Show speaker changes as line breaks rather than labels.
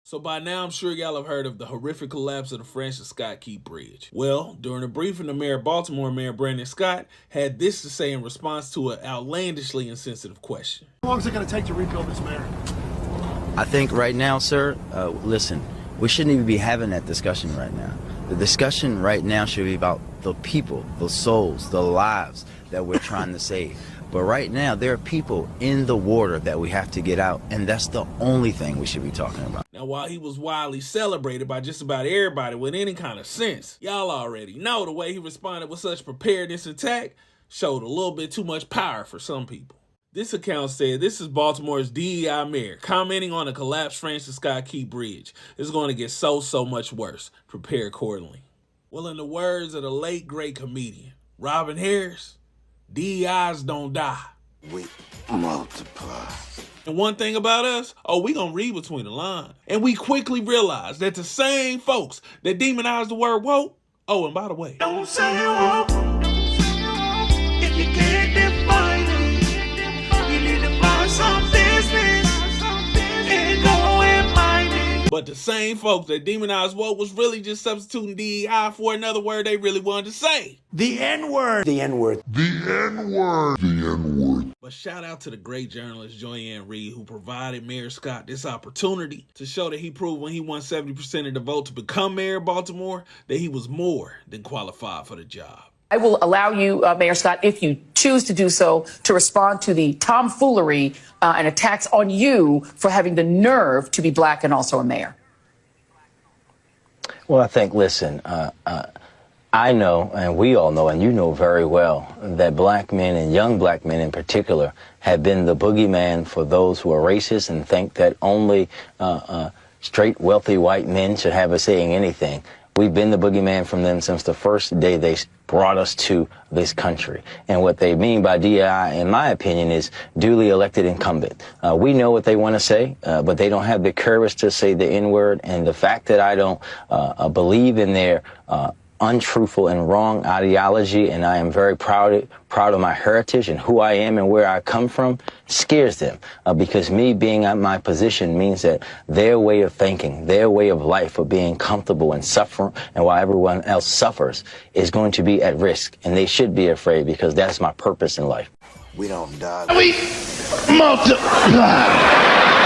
So by now, I'm sure y'all have heard of the horrific collapse of the Francis Scott Key Bridge. Well, during a briefing, the mayor of Baltimore, Mayor Brandon Scott, had this to say in response to an outlandishly insensitive question.
How long is it going to take to rebuild this, Mayor?
I think right now, sir, listen, we shouldn't even be having that discussion right now. The discussion right now should be about the people, the souls, the lives that we're trying to save. But right now, there are people in the water that we have to get out, and that's the only thing we should be talking about.
Now, while he was widely celebrated by just about everybody with any kind of sense, y'all already know the way he responded with such preparedness and tact showed a little bit too much power for some people. This account said this is Baltimore's DEI mayor commenting on the collapsed Francis Scott Key Bridge. It's going to get so much worse. Prepare accordingly. Well, in the words of the late great comedian Robin Harris, DEIs don't die.
We multiply.
And one thing about us, we gonna read between the lines. And we quickly realized that the same folks that demonize the word woke, and by the way,
don't say woke if you can't define it. You need to find some business and go and mind it.
But the same folks that demonize woke was really just substituting DEI for another word they really wanted to say.
The N-word.
The N-word.
The N-word. The N-word.
But shout out to the great journalist Joyanne Reed, who provided Mayor Scott this opportunity to show that he proved when he won 70% of the vote to become mayor of Baltimore that he was more than qualified for the job.
I will allow you, Mayor Scott, if you choose to do so, to respond to the tomfoolery and attacks on you for having the nerve to be black and also a mayor.
Well, I think, listen, I know, and we all know, and you know very well, that black men and young black men in particular have been the boogeyman for those who are racist and think that only straight, wealthy white men should have a say in anything. We've been the boogeyman from them since the first day they brought us to this country. And what they mean by DEI, in my opinion, is duly elected incumbent. We know what they want to say, but they don't have the courage to say the N-word. And the fact that I don't believe in their untruthful and wrong ideology, and I am very proud of my heritage and who I am and where I come from, scares them, because me being at my position means that their way of thinking, their way of life of being comfortable and suffering, and while everyone else suffers, is going to be at risk, and they should be afraid, because that's my purpose in life.
We don't die.
We multiply.